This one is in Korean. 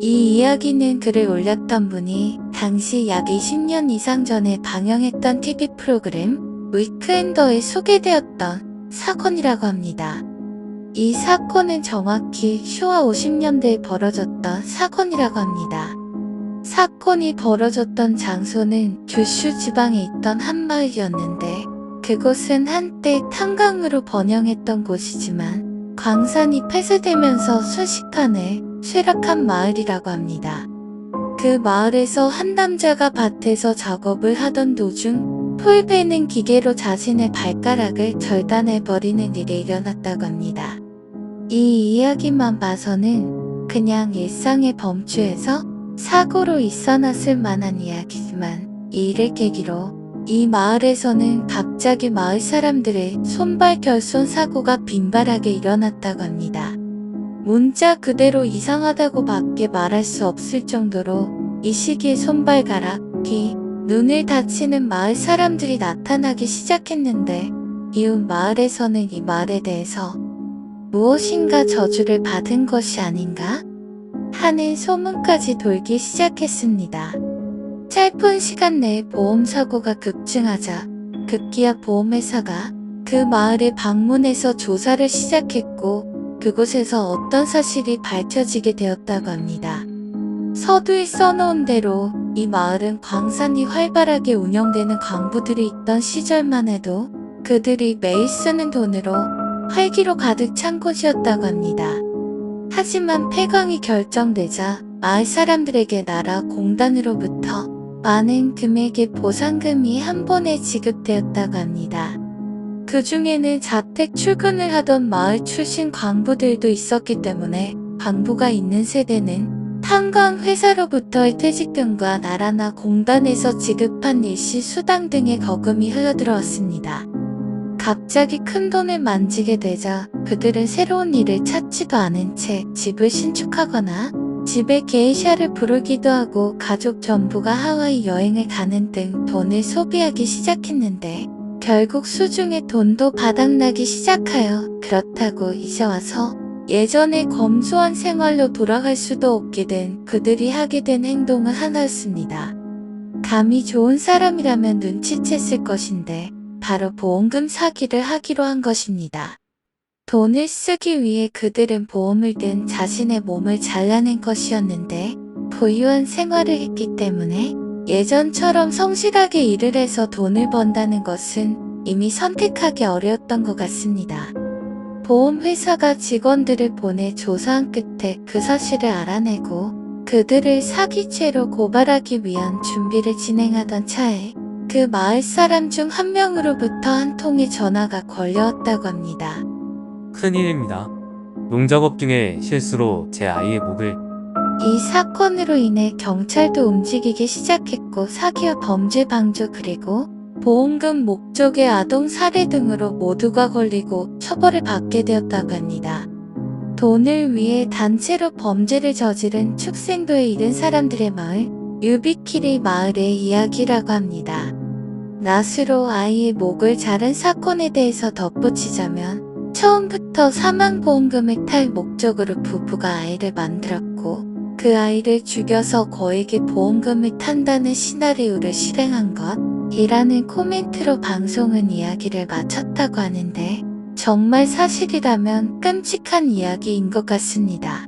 이 이야기는 글을 올렸던 분이 당시 약 20년 이상 전에 방영했던 TV 프로그램 위크엔더에 소개되었던 사건이라고 합니다. 이 사건은 정확히 쇼와 50년대에 벌어졌던 사건이라고 합니다. 사건이 벌어졌던 장소는 규슈 지방에 있던 한 마을이었는데 그곳은 한때 탄광으로 번영했던 곳이지만 광산이 폐쇄되면서 순식간에 쇠락한 마을이라고 합니다. 그 마을에서 한 남자가 밭에서 작업을 하던 도중 풀 베는 기계로 자신의 발가락을 절단해버리는 일이 일어났다고 합니다. 이 이야기만 봐서는 그냥 일상의 범주에서 사고로 있어났을 만한 이야기지만 이 일을 계기로 이 마을에서는 갑자기 마을 사람들의 손발 결손 사고가 빈발하게 일어났다고 합니다. 문자 그대로 이상하다고 밖에 말할 수 없을 정도로 이 시기에 손발가락, 귀, 눈을 다치는 마을 사람들이 나타나기 시작했는데 이웃 마을에서는 이 말에 대해서 무엇인가 저주를 받은 것이 아닌가 하는 소문까지 돌기 시작했습니다. 짧은 시간 내에 보험사고가 급증하자 급기야 보험회사가 그 마을에 방문해서 조사를 시작했고 그곳에서 어떤 사실이 밝혀지게 되었다고 합니다. 서두에 써놓은 대로 이 마을은 광산이 활발하게 운영되는 광부들이 있던 시절만 해도 그들이 매일 쓰는 돈으로 활기로 가득 찬 곳이었다고 합니다. 하지만 폐광이 결정되자 마을 사람들에게 나라 공단으로부터 많은 금액의 보상금이 한 번에 지급되었다고 합니다. 그 중에는 자택 출근을 하던 마을 출신 광부들도 있었기 때문에 광부가 있는 세대는 탄광 회사로부터의 퇴직금과 나라나 공단에서 지급한 일시 수당 등의 거금이 흘러들어왔습니다. 갑자기 큰 돈을 만지게 되자 그들은 새로운 일을 찾지도 않은 채 집을 신축하거나 집에 게이샤를 부르기도 하고 가족 전부가 하와이 여행을 가는 등 돈을 소비하기 시작했는데 결국 수중의 돈도 바닥나기 시작하여 그렇다고 이제 와서 예전의 검소한 생활로 돌아갈 수도 없게 된 그들이 하게 된 행동은 하나였습니다. 감이 좋은 사람이라면 눈치챘을 것인데 바로 보험금 사기를 하기로 한 것입니다. 돈을 쓰기 위해 그들은 보험을 든 자신의 몸을 잘라낸 것이었는데 부유한 생활을 했기 때문에 예전처럼 성실하게 일을 해서 돈을 번다는 것은 이미 선택하기 어려웠던 것 같습니다. 보험회사가 직원들을 보내 조사한 끝에 그 사실을 알아내고 그들을 사기죄로 고발하기 위한 준비를 진행하던 차에 그 마을 사람 중 한 명으로부터 한 통의 전화가 걸려왔다고 합니다. 큰일입니다. 농작업 중에 실수로 제 아이의 목을. 이 사건으로 인해 경찰도 움직이기 시작했고 사기와 범죄 방조 그리고 보험금 목적의 아동 살해 등으로 모두가 걸리고 처벌을 받게 되었다고 합니다. 돈을 위해 단체로 범죄를 저지른 축생도에 이른 사람들의 마을 유비키리 마을의 이야기라고 합니다. 낫으로 아이의 목을 자른 사건에 대해서 덧붙이자면 처음부터 사망보험금을 탈 목적으로 부부가 아이를 만들었고 그 아이를 죽여서 거액의 보험금을 탄다는 시나리오를 실행한 것이라는 코멘트로 방송은 이야기를 마쳤다고 하는데 정말 사실이라면 끔찍한 이야기인 것 같습니다.